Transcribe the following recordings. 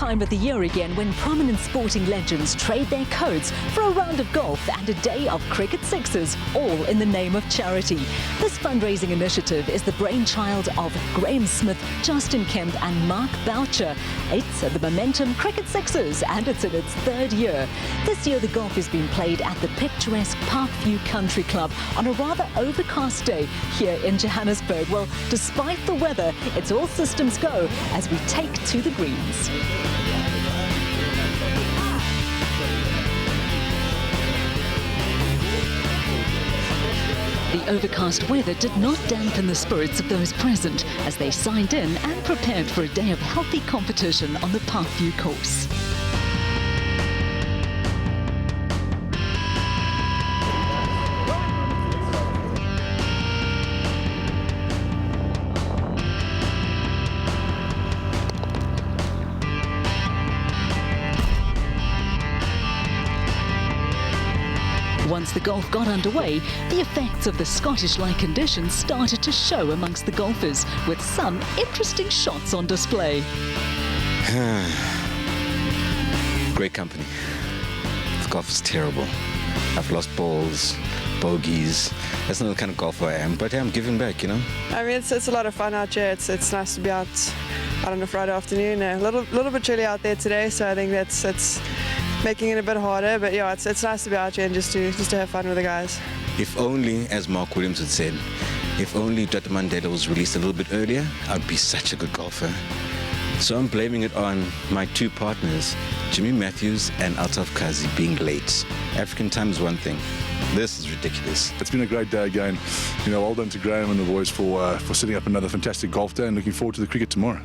time of the year again when prominent sporting legends trade their codes for a round of golf and a day of cricket sixes, all in the name of charity. This fundraising initiative is the brainchild of Graham Smith, Justin Kemp and Mark Boucher. It's the Momentum Cricket Sixes and it's in its third year. This year the golf has been played at the picturesque Parkview Country Club on a rather overcast day here in Johannesburg. Well, despite the weather, it's all systems go as we take to the greens. The overcast weather did not dampen the spirits of those present as they signed in and prepared for a day of healthy competition on the Parkview course. Once the golf got underway, the effects of the Scottish-like conditions started to show amongst the golfers, with some interesting shots on display. Great company. This golf is terrible. I've lost balls, bogeys. That's not the kind of golfer I am, but yeah, I'm giving back, you know. I mean, it's a lot of fun out here. It's nice to be out on a Friday afternoon. A little bit chilly out there today, so I think that's making it a bit harder, but yeah, it's nice to be out here and just to have fun with the guys. If only, as Mark Williams had said, if only Dr. Mandela was released a little bit earlier, I'd be such a good golfer. So I'm blaming it on my two partners, Jimmy Matthews and Altaf Kazi, being late. African time is one thing. This is ridiculous. It's been a great day again. You know, well done to Graham and the boys for setting up another fantastic golf day and looking forward to the cricket tomorrow.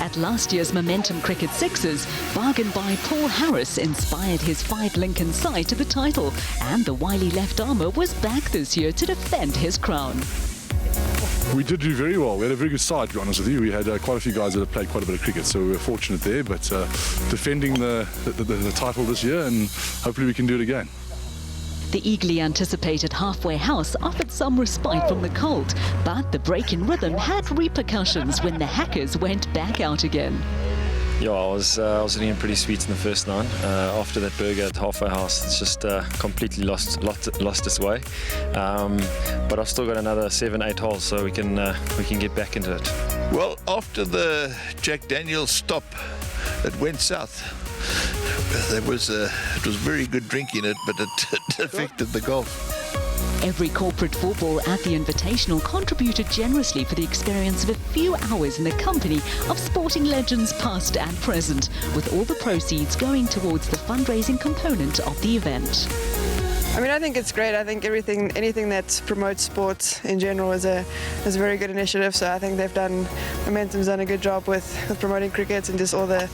At last year's Momentum Cricket Sixes, bargain by Paul Harris inspired his 5 Lincoln side to the title, and the wily left armour was back this year to defend his crown. We did do very well. We had a very good side, to be honest with you. We had quite a few guys that have played quite a bit of cricket, so we were fortunate there, but defending the title this year, and hopefully we can do it again. The eagerly anticipated halfway house offered some respite from the cold, but the break in rhythm had repercussions when the hackers went back out again. Yeah, I was hitting it pretty sweet in the first 9. After that burger at halfway house, it's just completely lost its way. But I've still got another 7-8 holes, so we can get back into it. Well, after the Jack Daniel's stop, it went south. It was very good drink in it, but it affected the golf. Every corporate football at the Invitational contributed generously for the experience of a few hours in the company of sporting legends past and present, with all the proceeds going towards the fundraising component of the event. I mean, I think it's great. I think anything that promotes sports in general is a very good initiative. So I think Momentum's done a good job with promoting cricket and just all the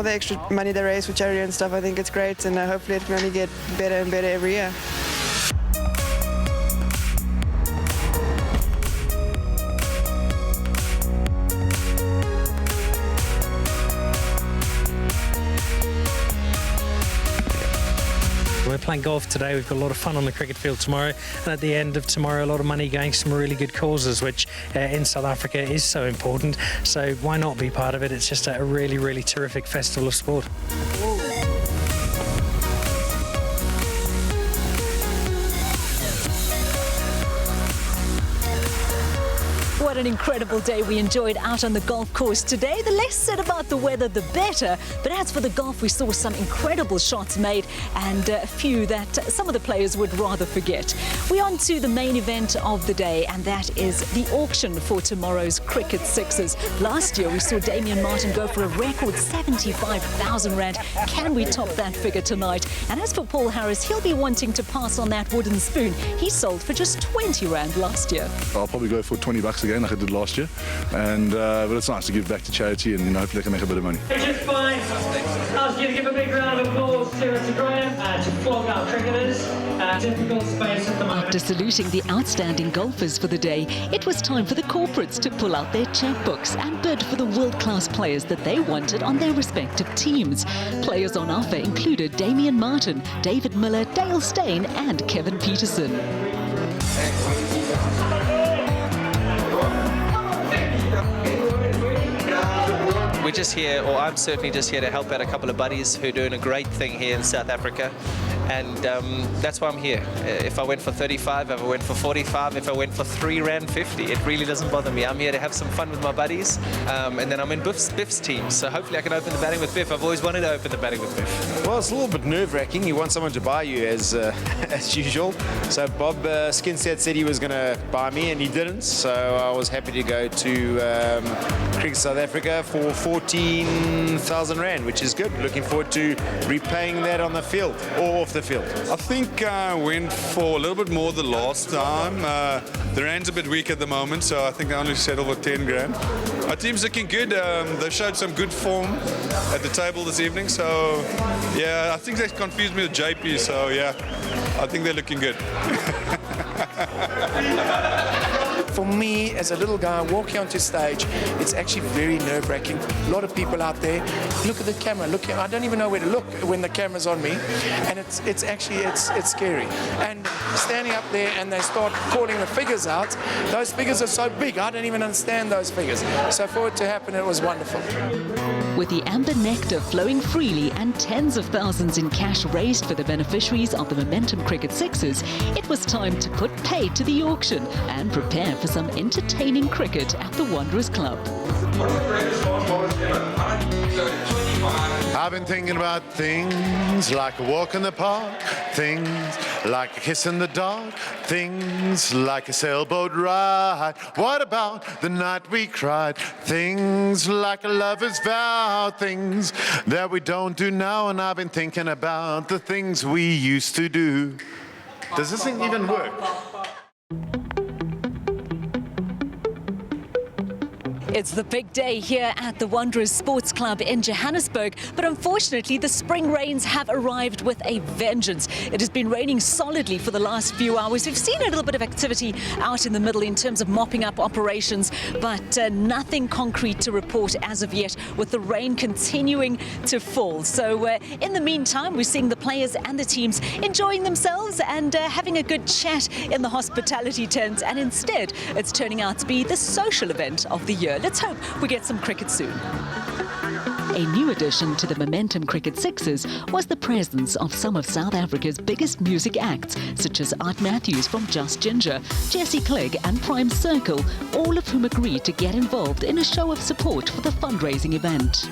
extra money they raise for charity and stuff. I think it's great, and hopefully it can only get better and better every year. We're playing golf today. We've got a lot of fun on the cricket field tomorrow, and at the end of tomorrow, a lot of money going to some really good causes, which in South Africa is so important. So why not be part of it? It's just a really, really terrific festival of sport. What an incredible day we enjoyed out on the golf course today. The less said about the weather, the better. But as for the golf, we saw some incredible shots made and a few that some of the players would rather forget. We're on to the main event of the day, and that is the auction for tomorrow's Cricket Sixes. Last year, we saw Damian Martin go for a record 75,000 Rand. Can we top that figure tonight? And as for Paul Harris, he'll be wanting to pass on that wooden spoon he sold for just 20 Rand last year. I'll probably go for $20 again, like I did last year, and but it's nice to give back to charity, and hopefully I can make a bit of money. Just fine. I was going to give a big round of applause to Graham to flog our cricketers. Difficult space at the moment. After saluting the outstanding golfers for the day, it was time for the corporates to pull out their checkbooks and bid for the world-class players that they wanted on their respective teams. Players on offer included Damian Martin, David Miller, Dale Steyn and Kevin Peterson. we're just here, or I'm certainly just here to help out a couple of buddies who are doing a great thing here in South Africa. And that's why I'm here. If I went for 35, if I went for 45, if I went for R3.50, it really doesn't bother me. I'm here to have some fun with my buddies, and then I'm in Biff's team, so hopefully I can open the batting with Biff. I've always wanted to open the batting with Biff. Well, it's a little bit nerve-wracking. You want someone to buy you as as usual. So Bob Skinstead said he was going to buy me, and he didn't. So I was happy to go to Cricket South Africa for 14,000 Rand, which is good. Looking forward to repaying that on the field or off the field. I think I went for a little bit more the last time. The Rand's a bit weak at the moment, so I think I only settled for 10 grand. Our team's looking good. They showed some good form at the table this evening, so yeah, I think they confused me with JP, so yeah, I think they're looking good. For me, as a little guy walking onto stage, it's actually very nerve-wracking. A lot of people out there, look at the camera, I don't even know where to look when the camera's on me, and it's actually scary. And standing up there and they start calling the figures out, those figures are so big, I don't even understand those figures. So for it to happen, it was wonderful. With the amber nectar flowing freely and tens of thousands in cash raised for the beneficiaries of the Momentum Cricket Sixes, it was time to put pay to the auction and prepare for some entertaining cricket at the Wanderers Club. I've been thinking about things like a walk in the park, things like a kiss in the dark, things like a sailboat ride. What about the night we cried? Things like a lover's vow, things that we don't do now. And I've been thinking about the things we used to do. Does this thing even work? It's the big day here at the Wanderers Sports Club in Johannesburg, but unfortunately the spring rains have arrived with a vengeance. It has been raining solidly for the last few hours. We've seen a little bit of activity out in the middle in terms of mopping up operations, but nothing concrete to report as of yet, with the rain continuing to fall. So in the meantime, we're seeing the players and the teams enjoying themselves and having a good chat in the hospitality tent, and instead it's turning out to be the social event of the year. Let's hope we get some cricket soon. A new addition to the Momentum Cricket Sixes was the presence of some of South Africa's biggest music acts, such as Art Matthews from Just Ginger, Jesse Clegg and Prime Circle, all of whom agreed to get involved in a show of support for the fundraising event.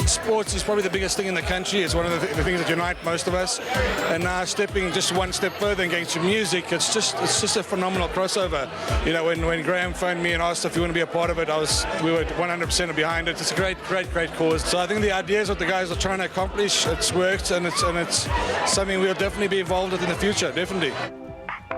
Sports is probably the biggest thing in the country. It's one of the things that unite most of us. And now stepping just one step further and getting to music, it's just a phenomenal crossover. You know, when Graham phoned me and asked if we want to be a part of it, we were 100% behind it. It's a great cause. So I think the idea is what the guys are trying to accomplish. It's worked, and it's something we'll definitely be involved with in the future, definitely.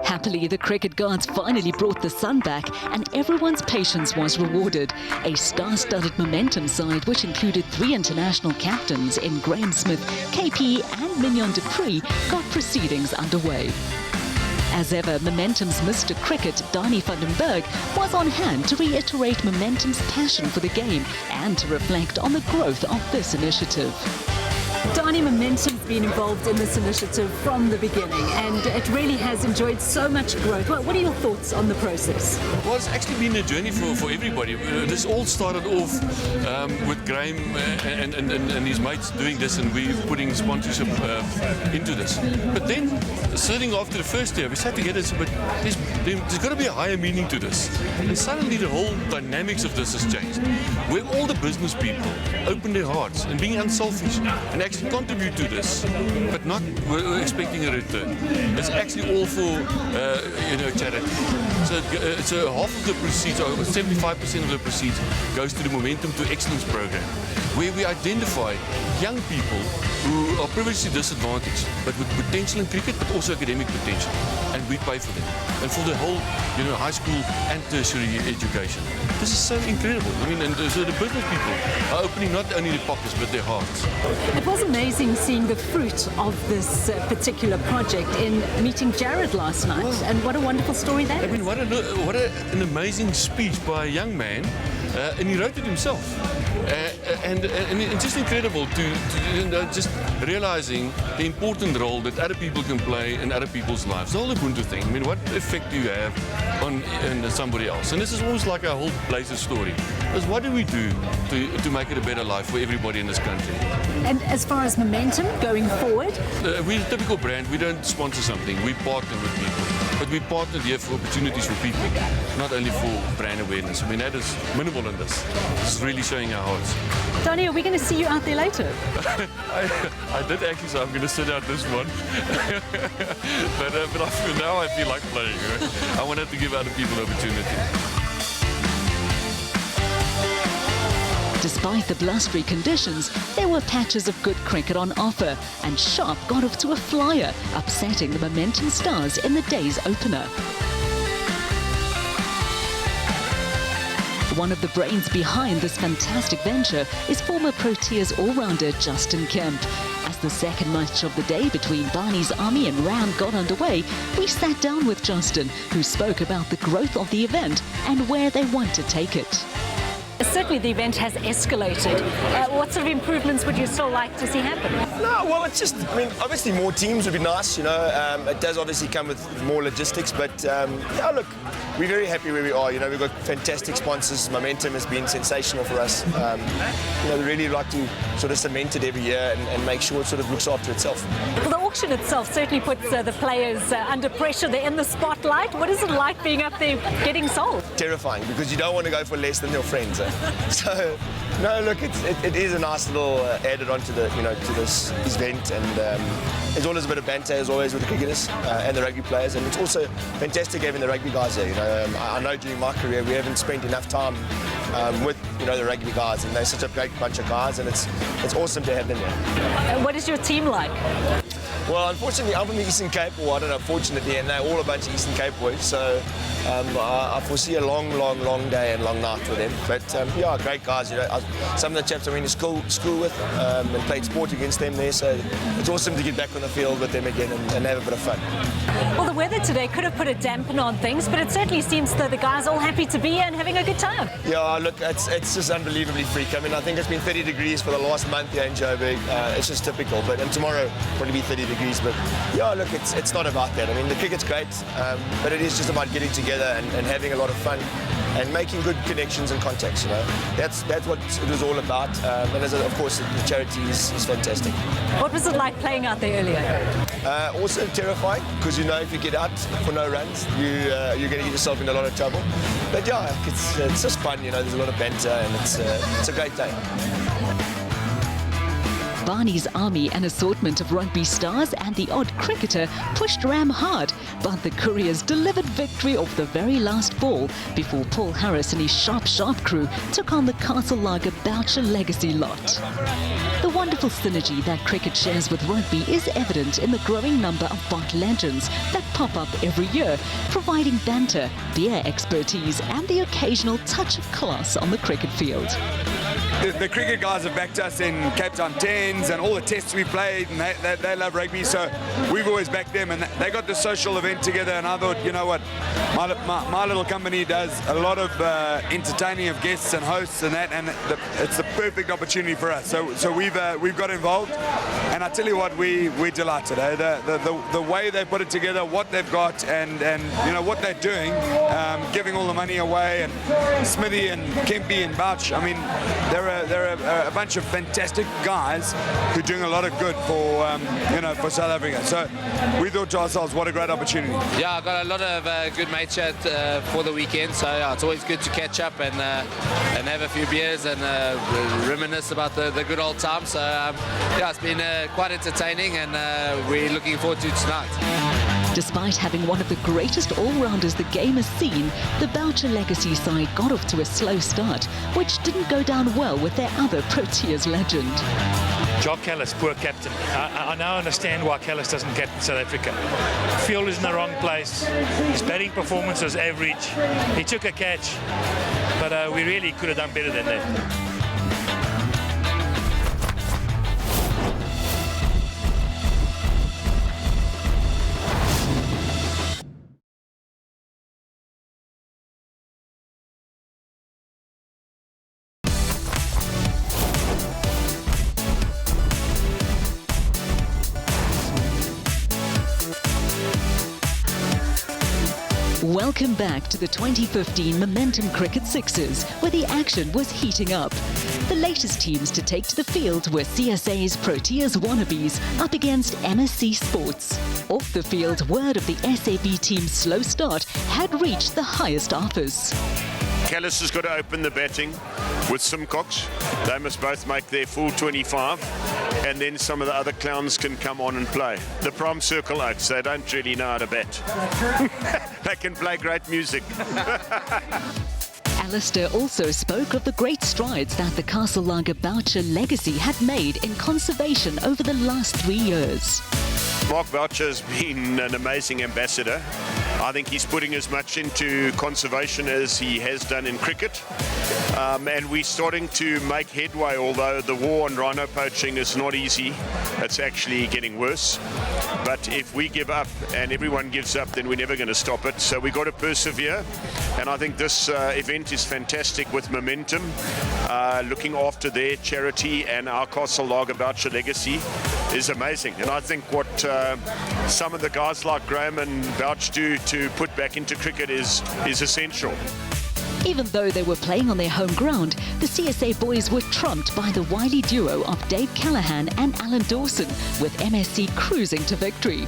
Happily, the cricket gods finally brought the sun back and everyone's patience was rewarded. A star-studded Momentum side, which included 3 international captains in Graham Smith, KP and Mignon du Preez, got proceedings underway. As ever, Momentum's Mr. Cricket, Donnie van den Berg, was on hand to reiterate Momentum's passion for the game and to reflect on the growth of this initiative. Donnie, Momentum's been involved in this initiative from the beginning, and it really has enjoyed so much growth. What are your thoughts on the process? Well, it's actually been a journey for everybody. This all started off with Graham and his mates doing this, and we putting sponsorship into this. But then, certainly after the first year, we sat together and said, but there's got to be a higher meaning to this. And suddenly the whole dynamics of this has changed, where all the business people open their hearts and being unselfish and actually contribute to this, but not we're expecting a return. It's actually all for charity. So half of the proceeds, or 75% of the proceeds, goes to the Momentum to Excellence program, where we identify young people who are previously disadvantaged, but with potential in cricket, but also academic potential, and we pay for them, and for the whole, high school and tertiary education. This is so incredible. I mean, and so the business people are opening not only their pockets but their hearts. It was amazing seeing the fruit of this particular project in meeting Jared last night, and what a wonderful story that is. I mean, what an amazing speech by a young man, and he wrote it himself, and it's just incredible to just realizing the important role that other people can play in other people's lives. The whole Ubuntu thing. I mean, what effect do you have on somebody else? And this is almost like a whole Blazers story. Is what do we do to make it a better life for everybody in this country? And as far as momentum going forward? We're a typical brand. We don't sponsor something. We partner with people. But we partnered here for opportunities for people, not only for brand awareness. I mean, that is minimal in this. This is really showing our hearts. Donnie, are we going to see you out there later? I did actually say I'm going to sit out this one. but now I feel like playing. I wanted to give other people an opportunity. Despite the blustery conditions, there were patches of good cricket on offer, and Sharp got off to a flyer, upsetting the Momentum Stars in the day's opener. One of the brains behind this fantastic venture is former Proteas all-rounder Justin Kemp. As the second match of the day between Barney's Army and Ram got underway, we sat down with Justin, who spoke about the growth of the event and where they want to take it. Certainly the event has escalated. What sort of improvements would you still like to see happen? No, well, it's just, I mean, obviously more teams would be nice, you know. It does obviously come with more logistics, but yeah, look, we're very happy where we are. You know, we've got fantastic sponsors. Momentum has been sensational for us. You know, we really like to sort of cement it every year and make sure it sort of looks after itself. Well, the auction itself certainly puts the players under pressure. They're in the spotlight. What is it like being up there getting sold? Terrifying, because you don't want to go for less than your friends. So, no, look, it is a nice little added on to the, you know, to this event, and there's always a bit of banter as always with the cricketers and the rugby players, and it's also fantastic having the rugby guys there. You know, I know during my career we haven't spent enough time with, you know, the rugby guys, and they're such a great bunch of guys, and it's awesome to have them there. What is your team like? Well, unfortunately, I'm from the Eastern Cape, or I don't know, fortunately, and they're all a bunch of Eastern Cape boys, so I foresee a long day and long night for them. But yeah, great guys. You know, some of the chaps I went to school with and played sport against them there, so it's awesome to get back on the field with them again and have a bit of fun. Well, the weather today could have put a dampener on things, but it certainly seems that the guys are all happy to be here and having a good time. Yeah, look, it's just unbelievably freak. I mean, I think it's been 30 degrees for the last month here in Joburg. It's just typical. And tomorrow probably be 30 degrees. But yeah, look, it's not about that. I mean, the cricket's great, but it is just about getting together and having a lot of fun and making good connections and contacts. You know, that's what it was all about. And as of course, the charity is fantastic. What was it like playing out there earlier? Also terrifying, because you know if you get out for no runs, you're going to get yourself in a lot of trouble. But yeah, it's just fun. You know, there's a lot of banter, and it's a great day. Barney's Army, an assortment of rugby stars and the odd cricketer, pushed Ram hard, but the Couriers delivered victory off the very last ball before Paul Harris and his sharp crew took on the Castle Lager Boucher Legacy lot. The wonderful synergy that cricket shares with rugby is evident in the growing number of bot legends that pop up every year, providing banter, beer expertise and the occasional touch of class on the cricket field. The cricket guys have backed us in Cape Town 10s and all the tests we played, and they love rugby, so we've always backed them, and they got the social event together, and I thought, you know what, my little company does a lot of entertaining of guests and hosts and that, and it's the perfect opportunity for us. So we've got involved, and I tell you what, we're delighted. The way they put it together, what they've got, and you know what they're doing, giving all the money away, and Smithy and Kempy and Bouch. I mean, they're a bunch of fantastic guys who are doing a lot of good for you know, for South Africa. So we thought to ourselves, what a great opportunity. Yeah, I got a lot of good mate chat for the weekend, so yeah, it's always good to catch up and have a few beers and reminisce about the good old times. So yeah, it's been quite entertaining, and we're looking forward to tonight. Despite having one of the greatest all-rounders the game has seen, the Boucher Legacy side got off to a slow start, which didn't go down well with their other Proteas legend. Jock Callis, poor captain. I now understand why Callis doesn't captain South Africa. Field is in the wrong place. His batting performance was average. He took a catch, but we really could have done better than that. Welcome back to the 2015 Momentum Cricket Sixers, where the action was heating up. The latest teams to take to the field were CSA's Proteas wannabes up against MSC Sports. Off the field, word of the SAB team's slow start had reached the highest offers. Callis has got to open the batting with Simcox. They must both make their full 25, and then some of the other clowns can come on and play. The Prom Circle Oaks, they don't really know how to bat. They can play great music. Alistair also spoke of the great strides that the Castle Lager Boucher legacy had made in conservation over the last 3 years. Mark Boucher has been an amazing ambassador. I think he's putting as much into conservation as he has done in cricket. And we're starting to make headway, although the war on rhino poaching is not easy. It's actually getting worse. But if we give up and everyone gives up, then we're never going to stop it. So we've got to persevere. And I think this event is fantastic with Momentum, looking after their charity, and our Castle Lager Boucher legacy is amazing. And I think what some of the guys like Graham and Bouch do to put back into cricket is essential. Even though they were playing on their home ground, the CSA boys were trumped by the wily duo of Dave Callahan and Alan Dawson, with MSC cruising to victory.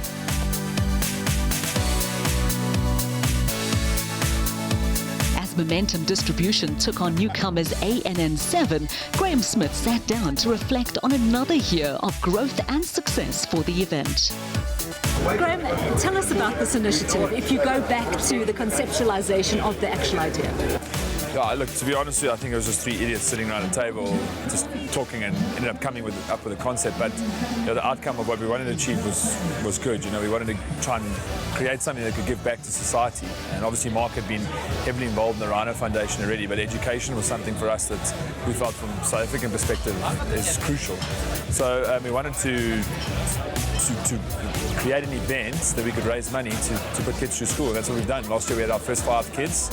As Momentum Distribution took on newcomers ANN7, Graham Smith sat down to reflect on another year of growth and success for the event. Graham, tell us about this initiative, if you go back to the conceptualization of the actual idea. Yeah, look, to be honest with you, I think it was just three idiots sitting around a table just talking and ended up coming up with a concept. But you know, the outcome of what we wanted to achieve was good. You know, we wanted to try and create something that could give back to society. And obviously Mark had been heavily involved in the Rhino Foundation already, but education was something for us that we felt from South African perspective is crucial. So we wanted to create an event that we could raise money to put kids through school. That's what we've done. Last year we had our first 5 kids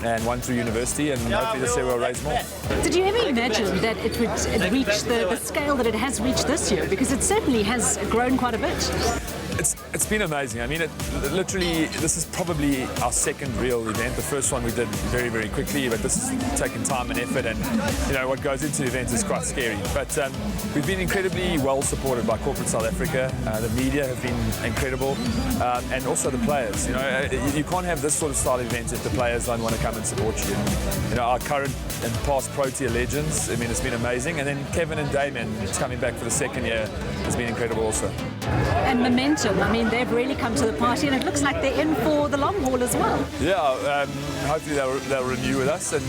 and 1 through university, and hopefully this year we'll raise more. Did you ever imagine that it would reach the scale that it has reached this year? Because it certainly has grown quite a bit. It's been amazing. I mean, literally, this is probably our second real event. The first one we did very, very quickly, but this has taken time and effort, and you know what goes into the event is quite scary. But we've been incredibly well supported by corporate South Africa. The media have been incredible, and also the players. You know, you can't have this sort of style event if the players don't want to come and support you. You know, our current and past Protea legends. I mean, it's been amazing. And then Kevin and Damien, who's coming back for the second year, has been incredible also. And Momentum, I mean, they've really come to the party, and it looks like they're in for the long haul as well. Yeah, hopefully they'll renew with us, and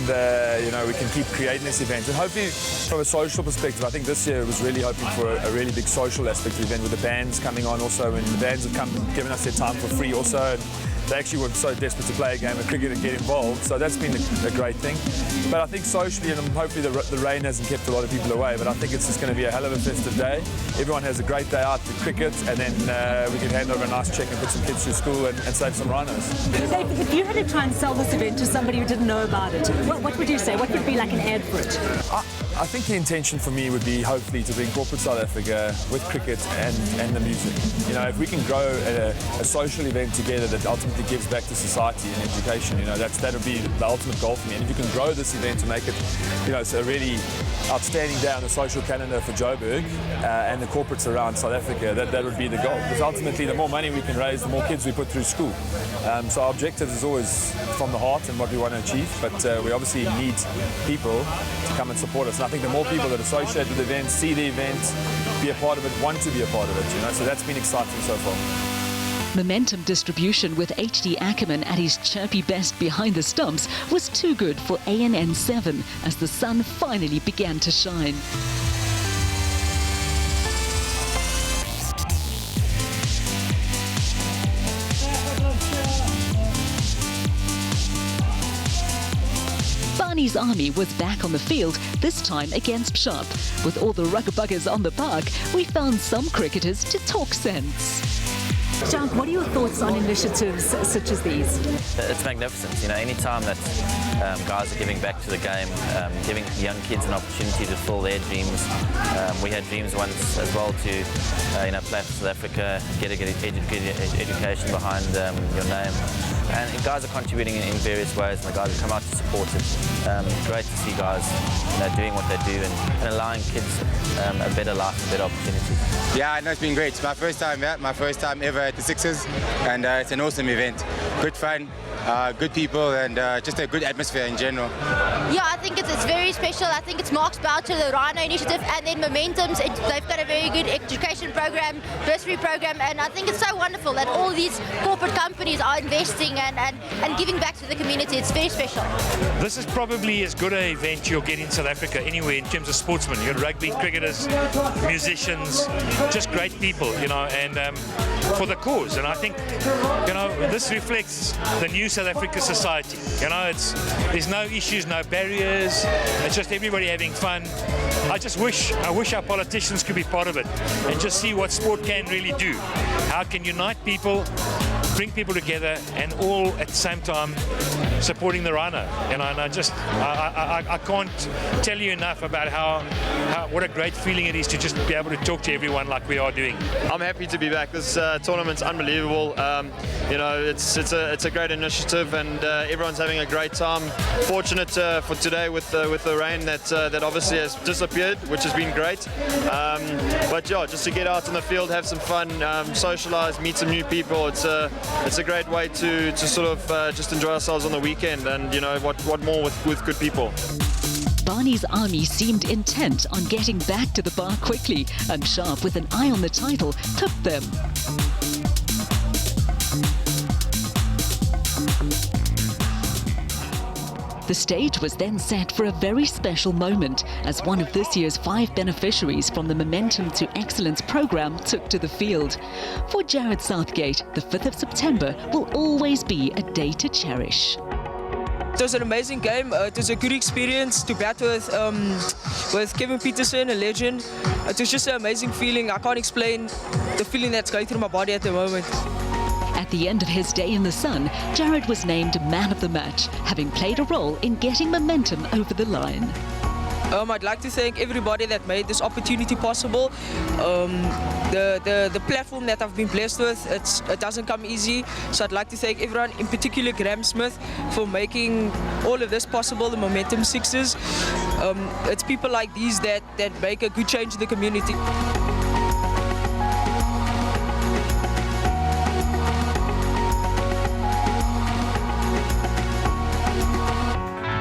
you know, we can keep creating this event. And hopefully, from a social perspective, I think this year was really hoping for a really big social aspect of the event, with the bands coming on also, and the bands have come given us their time for free also. And they actually were so desperate to play a game of cricket and get involved, so that's been a great thing. But I think socially, and hopefully the rain hasn't kept a lot of people away, but I think it's just going to be a hell of a festive day. Everyone has a great day out to cricket, and then we can hand over a nice cheque and put some kids through school and save some rhinos. If you had to try and sell this event to somebody who didn't know about it, what would you say? What would be like an ad for it? I think the intention for me would be hopefully to bring corporate South Africa with cricket and the music. You know, if we can grow a social event together that ultimately gives back to society and education, you know, that would be the ultimate goal for me. And if you can grow this event to make it, you know, it's a really outstanding day on the social calendar for Joburg and the corporates around South Africa, that would be the goal. Because ultimately, the more money we can raise, the more kids we put through school. So our objective is always from the heart and what we want to achieve, but we obviously need people to come and support us. And I think the more people that associate with the event, see the event, be a part of it, want to be a part of it, you know, so that's been exciting so far. Momentum Distribution with HD Ackerman at his chirpy best behind the stumps was too good for ANN7 as the sun finally began to shine. Barney's Army was back on the field, this time against Sharp. With all the rugger-buggers on the park, we found some cricketers to talk sense. Sharp, what are your thoughts on initiatives such as these? It's magnificent. You know, any time that guys are giving back to the game, giving young kids an opportunity to fulfill their dreams. We had dreams once as well to play for South Africa, get a good education behind your name. And guys are contributing in various ways, and the guys have come out to support it. Great to see guys doing what they do and allowing kids a better life, a better opportunity. Yeah, I know it's been great. It's my first time here, my first time ever at the Sixers, and it's an awesome event. Good fun, good people, and just a good atmosphere in general. Yeah, I think it's very special. I think it's Mark's Boucher, the Rhino Initiative, and then Momentum's. They've got a very good education program, bursary program, and I think it's so wonderful that all these corporate companies are investing and giving back to the community. It's very special. This is probably as good an event you'll get in South Africa anywhere in terms of sportsmen. You got rugby, cricketers, musicians, just great people, and for the cause. And I think, this reflects the new South Africa society. There's no issues, no barriers. It's just everybody having fun. I wish our politicians could be part of it and just see what sport can really do. How it can unite people, bring people together, and all at the same time supporting the Rhino. And I can't tell you enough about what a great feeling it is to just be able to talk to everyone like we are doing. I'm happy to be back. This tournament's unbelievable. It's a great initiative, and everyone's having a great time. Fortunate for today with the rain that obviously has disappeared, which has been great. But yeah, just to get out in the field, have some fun, socialise, meet some new people. It's a great way to sort of just enjoy ourselves on the weekend, and what more with good people. Barney's army seemed intent on getting back to the bar quickly, and Sharp, with an eye on the title, took them. The stage was then set for a very special moment as one of this year's 5 beneficiaries from the Momentum to Excellence program took to the field. For Jared Southgate, the 5th of September will always be a day to cherish. It was an amazing game. It was a good experience to bat with Kevin Peterson, a legend. It was just an amazing feeling. I can't explain the feeling that's going through my body at the moment. At the end of his day in the sun, Jared was named man of the match, having played a role in getting Momentum over the line. I'd like to thank everybody that made this opportunity possible. The platform that I've been blessed with, it doesn't come easy. So I'd like to thank everyone, in particular Graham Smith, for making all of this possible, the Momentum Sixers. It's people like these that make a good change in the community.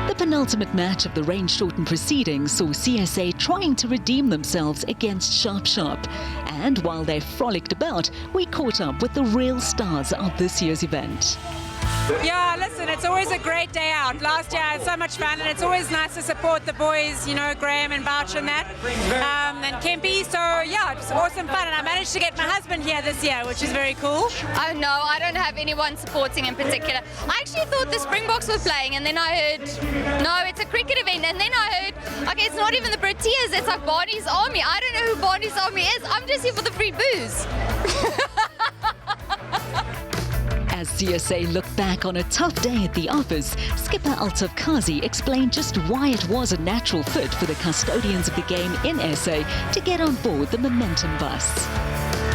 The penultimate match of the rain-shortened proceedings saw CSA trying to redeem themselves against Sharp. And while they frolicked about, we caught up with the real stars of this year's event. Yeah, listen, it's always a great day out. Last year I had so much fun, and it's always nice to support the boys, Graham and Boucher and that, and Kempy. So yeah, just awesome fun, and I managed to get my husband here this year, which is very cool. Oh no, I don't have anyone supporting in particular. I actually thought the Springboks were playing, and then I heard, no, it's a cricket event, and then I heard, okay, it's not even the Proteas, it's like Barney's Army. I don't know who Barney's Army is. I'm just here for the free booze. As CSA looked back on a tough day at the office, skipper Altaf Kazi explained just why it was a natural fit for the custodians of the game in SA to get on board the Momentum bus.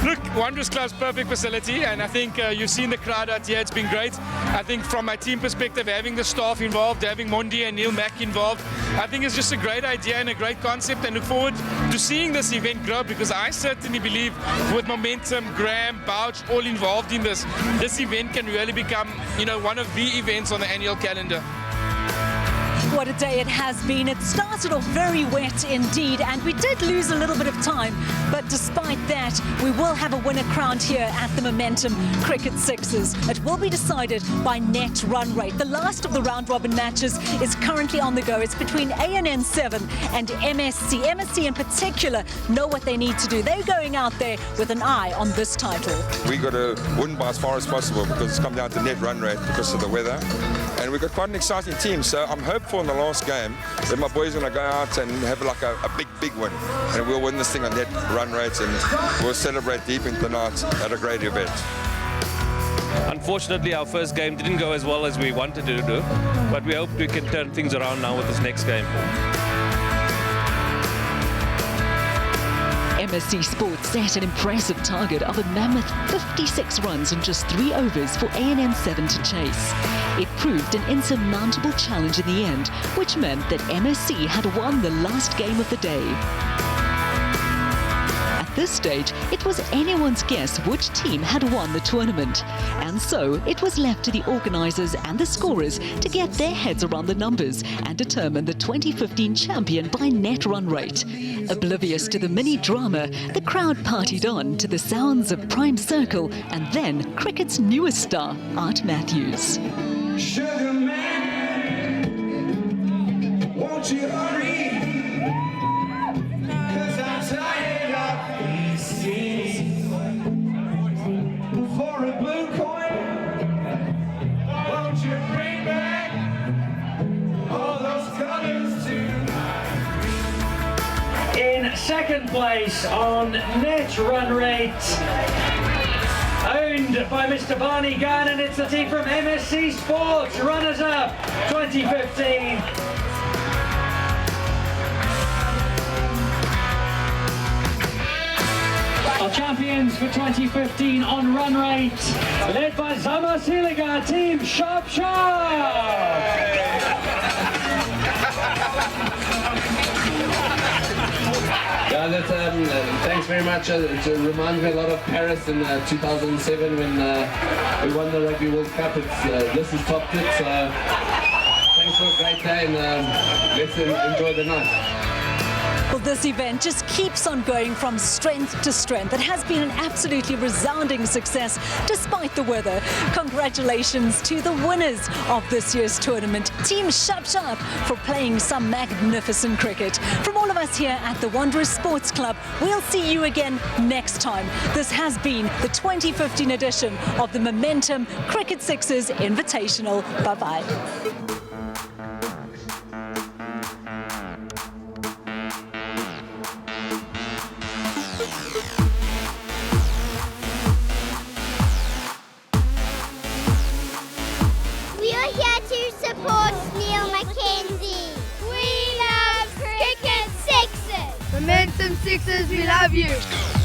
Look, Wanderers Club's perfect facility, and I think you've seen the crowd out here. It's been great. I think from my team perspective, having the staff involved, having Mondi and Neil Mack involved, I think it's just a great idea and a great concept, and look forward to seeing this event grow, because I certainly believe with Momentum, Graham, Bouch all involved in this event can really become, one of the events on the annual calendar. What a day it has been. It started off very wet indeed, and we did lose a little bit of time, but despite that, we will have a winner crowned here at the Momentum Cricket Sixers. It will be decided by net run rate. The last of the round-robin matches is currently on the go. It's between ANN 7 and MSC. MSC in particular know what they need to do. They're going out there with an eye on this title. We got to win by as far as possible, because it's come down to net run rate because of the weather. And we've got quite an exciting team, so I'm hopeful in the last game that my boys are going to go out and have like a big win, and we'll win this thing on net run rates, and we'll celebrate deep into the night at a great event. unfortunately, our first game didn't go as well as we wanted to do, but we hope we can turn things around now with this next game. MSC Sports set an impressive target of a mammoth 56 runs in just 3 overs for A&M 7 to chase. It proved an insurmountable challenge in the end, which meant that MSC had won the last game of the day. At this stage, it was anyone's guess which team had won the tournament. And so it was left to the organisers and the scorers to get their heads around the numbers and determine the 2015 champion by net run rate. Oblivious to the mini-drama, the crowd partied on to the sounds of Prime Circle and then cricket's newest star, Art Matthews. Sugar man, won't you hurry? 'Cause I'm tired of these scenes. For a blue coin, won't you bring back all those colors too? In second place on net run rate, owned by Mr. Barney Gunn, and it's the team from MSC Sports, runners-up 2015. Our champions for 2015 on run rate, led by Zama Siliga, team Sharp Sharp. Yeah, thanks very much. It reminds me a lot of Paris in 2007 when we won the Rugby World Cup. This is topped it, so thanks for a great day, and let's enjoy the night. Well, this event just keeps on going from strength to strength. It has been an absolutely resounding success despite the weather. Congratulations to the winners of this year's tournament, Team Sharp Sharp, for playing some magnificent cricket. From all of us here at the Wanderers Sports Club, we'll see you again next time. This has been the 2015 edition of the Momentum Cricket Sixers Invitational. Bye-bye. Momentum Sixers, we love you.